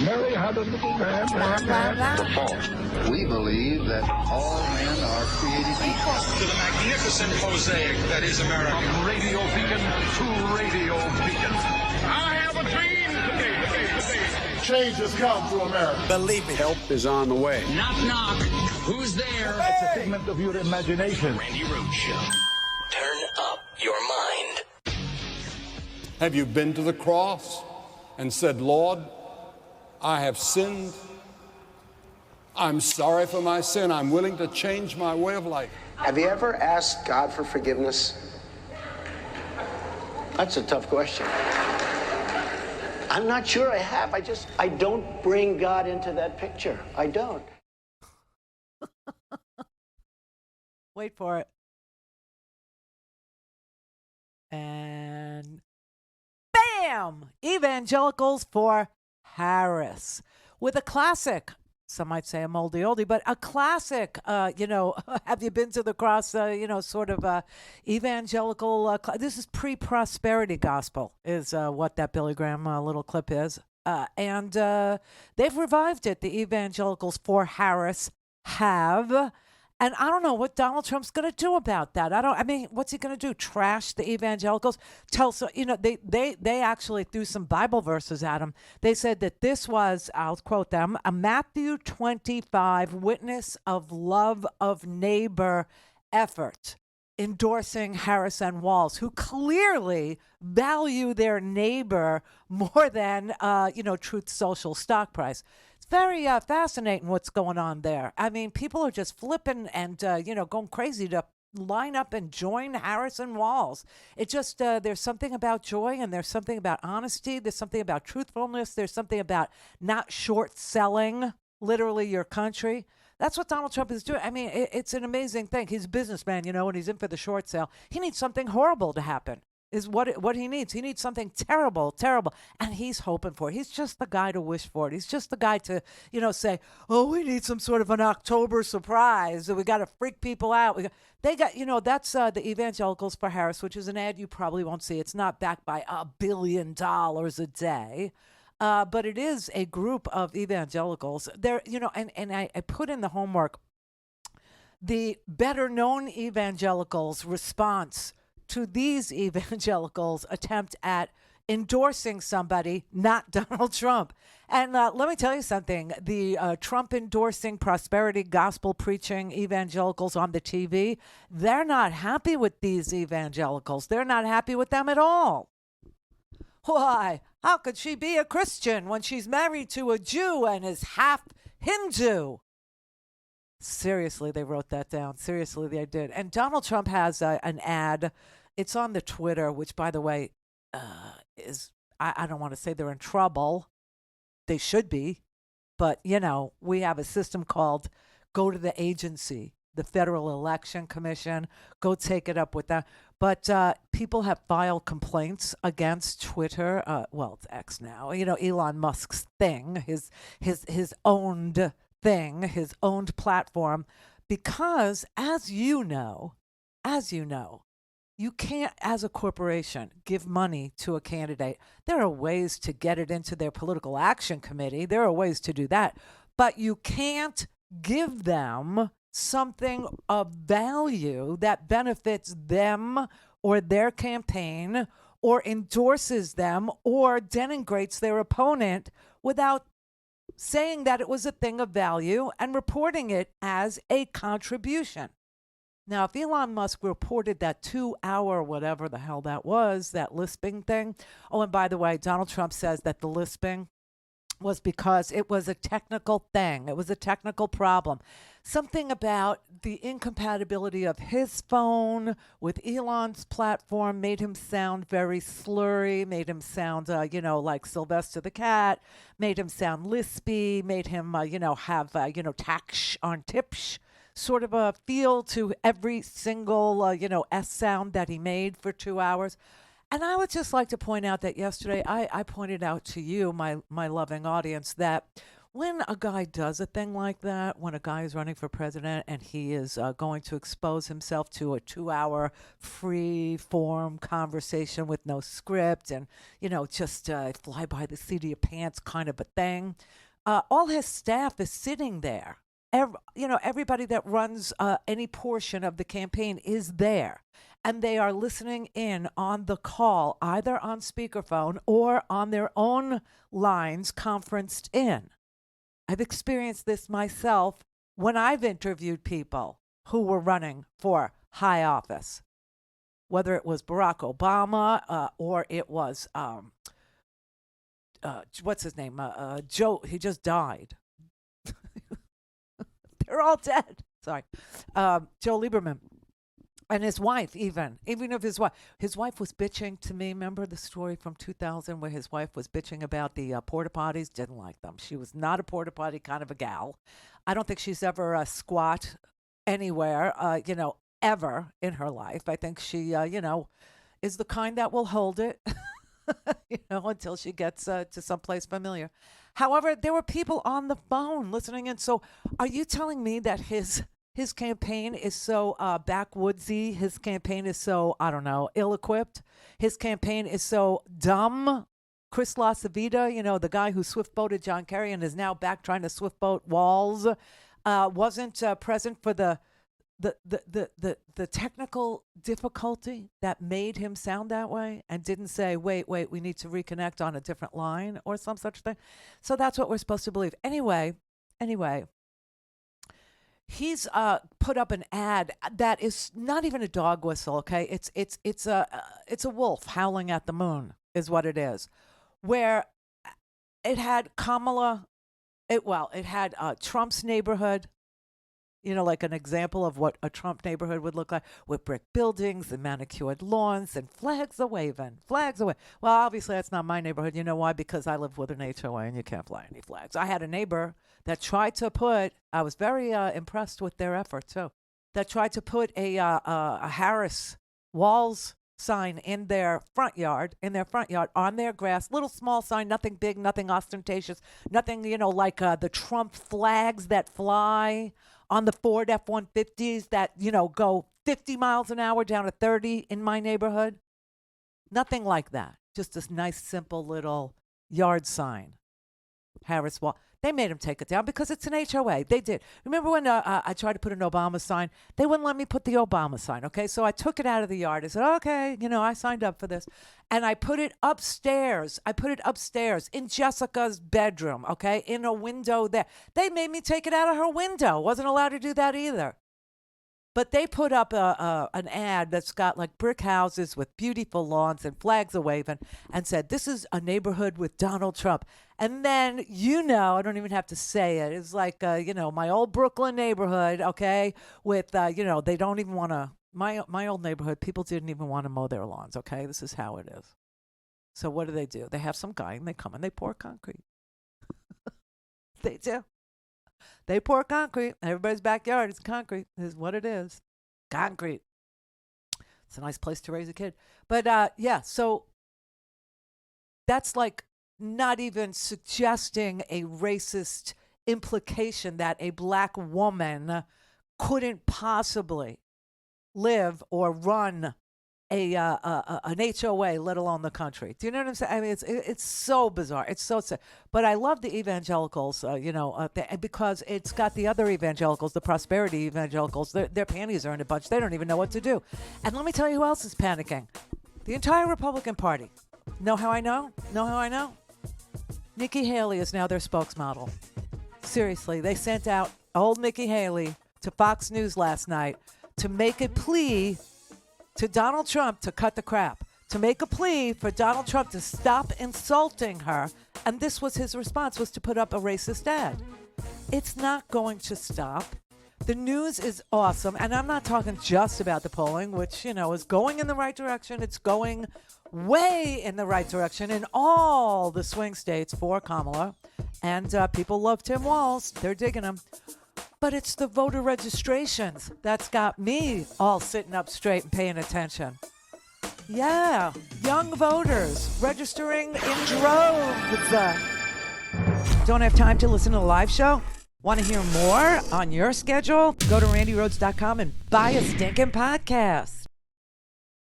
Mary had a little lamb. The fourth, we believe that all men are created equal. To the magnificent mosaic that is America. From radio beacon to radio beacon. I have a dream today. Change has come to America. Believe it. Help is on the way. Knock, knock. Who's there? It's a figment of your imagination. Randi Rhodes Show. Turn up your mind. Have you been to the cross and said, Lord, I have sinned. I'm sorry for my sin. I'm willing to change my way of life. Have you ever asked God for forgiveness? That's a tough question. I'm not sure I have. I don't bring God into that picture. I don't. Wait for it. And bam! Evangelicals for Harris. With a classic, some might say a moldy oldie, but a classic, have you been to the cross, sort of evangelical, this is pre-prosperity gospel is what that Billy Graham little clip is. And they've revived it, the Evangelicals for Harris have. And I don't know what Donald Trump's going to do about that. What's he going to do? Trash the evangelicals? They actually threw some Bible verses at him. They said that this was, I'll quote them, a Matthew 25 witness of love of neighbor effort, endorsing Harris and Walz, who clearly value their neighbor more than, Truth Social stock price. Very fascinating what's going on there. I mean, people are just flipping and, going crazy to line up and join Harris and Walz. It just, there's something about joy and there's something about honesty. There's something about truthfulness. There's something about not short selling, literally, your country. That's what Donald Trump is doing. I mean, it's an amazing thing. He's a businessman, and he's in for the short sale. He needs something horrible to happen. Is what he needs. He needs something terrible, and he's hoping for it. He's just the guy to wish for it. He's just the guy to, say, oh, we need some sort of an October surprise. We got to freak people out. That's the Evangelicals for Harris, which is an ad you probably won't see. It's not backed by $1 billion a day. But it is a group of evangelicals. There, and I put in the homework, the better known evangelicals' response to these evangelicals' attempt at endorsing somebody, not Donald Trump. And let me tell you something. The Trump-endorsing, prosperity gospel-preaching evangelicals on the TV, they're not happy with these evangelicals. They're not happy with them at all. Why? How could she be a Christian when she's married to a Jew and is half Hindu? Seriously, they wrote that down. Seriously, they did. And Donald Trump has an ad. It's on the Twitter, which, by the way, I don't want to say they're in trouble. They should be. But, we have a system called go to the agency, the Federal Election Commission. Go take it up with them. But people have filed complaints against Twitter. It's X now. Elon Musk's thing, his owned thing, his owned platform, because as you know, you can't, as a corporation, give money to a candidate. There are ways to get it into their political action committee. There are ways to do that. But you can't give them something of value that benefits them or their campaign or endorses them or denigrates their opponent without saying that it was a thing of value and reporting it as a contribution. Now, if Elon Musk reported that 2-hour, whatever the hell that was, that lisping thing. Oh, and by the way, Donald Trump says that the lisping was because it was a technical thing. It was a technical problem. Something about the incompatibility of his phone with Elon's platform made him sound very slurry, made him sound, like Sylvester the cat, made him sound lispy, made him, have, taksh on tipsh, sort of a feel to every single, S sound that he made for 2 hours. And I would just like to point out that yesterday I pointed out to you, my loving audience, that when a guy does a thing like that, when a guy is running for president and he is going to expose himself to a 2-hour free-form conversation with no script and, just fly by the seat of your pants kind of a thing, all his staff is sitting there. Everybody that runs any portion of the campaign is there. And they are listening in on the call, either on speakerphone or on their own lines conferenced in. I've experienced this myself when I've interviewed people who were running for high office, whether it was Barack Obama or it was, what's his name? Joe, he just died. They're all dead. Sorry. Joe Lieberman. And his wife, even of his wife was bitching to me. Remember the story from 2000 where his wife was bitching about the porta potties? Didn't like them. She was not a porta potty kind of a gal. I don't think she's ever squat anywhere, ever in her life. I think she, is the kind that will hold it, until she gets to someplace familiar. However, there were people on the phone listening in. So, are you telling me that his campaign is so backwoodsy. His campaign is so, I don't know, ill-equipped. His campaign is so dumb. Chris LaCivita, the guy who swift-boated John Kerry and is now back trying to swift-boat Walz, wasn't present for the technical difficulty that made him sound that way and didn't say, wait, we need to reconnect on a different line or some such thing. So that's what we're supposed to believe. Anyway. He's put up an ad that is not even a dog whistle, okay? It's a wolf howling at the moon is what it is, where it had it had Trump's neighborhood, like an example of what a Trump neighborhood would look like, with brick buildings and manicured lawns and flags a-waving. Well, obviously that's not my neighborhood. You know why? Because I live with an HOA and you can't fly any flags. I had a neighbor that tried to put, I was very impressed with their effort too, that tried to put a Harris Walz sign in their front yard, on their grass, little small sign, nothing big, nothing ostentatious, nothing, like the Trump flags that fly on the Ford F-150s that, go 50 miles an hour down to 30 in my neighborhood. Nothing like that. Just this nice, simple little yard sign. Harris Walz. They made him take it down because it's an HOA. They did. Remember when I tried to put an Obama sign? They wouldn't let me put the Obama sign, okay? So I took it out of the yard. I said, okay, I signed up for this. And I put it upstairs. In Jessica's bedroom, okay? In a window there. They made me take it out of her window. Wasn't allowed to do that either. But they put up an ad that's got like brick houses with beautiful lawns and flags a-waving and said, this is a neighborhood with Donald Trump. And then, I don't even have to say it. It's like, my old Brooklyn neighborhood, okay, with, they don't even want to, my old neighborhood, people didn't even want to mow their lawns, okay? This is how it is. So what do? They have some guy and they come and they pour concrete. They do. They pour concrete. Everybody's backyard is concrete. Is what it is. Concrete. It's a nice place to raise a kid. But so that's like not even suggesting a racist implication that a black woman couldn't possibly live or run an HOA, let alone the country. Do you know what I'm saying? I mean, it's so bizarre. It's so sad. But I love the evangelicals, because it's got the other evangelicals, the prosperity evangelicals. Their panties are in a bunch. They don't even know what to do. And let me tell you who else is panicking. The entire Republican Party. Know how I know? Nikki Haley is now their spokesmodel. Seriously, they sent out old Nikki Haley to Fox News last night to make a plea to Donald Trump to cut the crap, to make a plea for Donald Trump to stop insulting her. And this was his response, was to put up a racist ad. It's not going to stop. The news is awesome. And I'm not talking just about the polling, which, is going in the right direction. It's going way in the right direction in all the swing states for Kamala. And people love Tim Walz. They're digging him. But it's the voter registrations that's got me all sitting up straight and paying attention. Yeah, young voters registering in droves. don't have time to listen to the live show? Want to hear more on your schedule? Go to randyrhodes.com and buy a stinking podcast.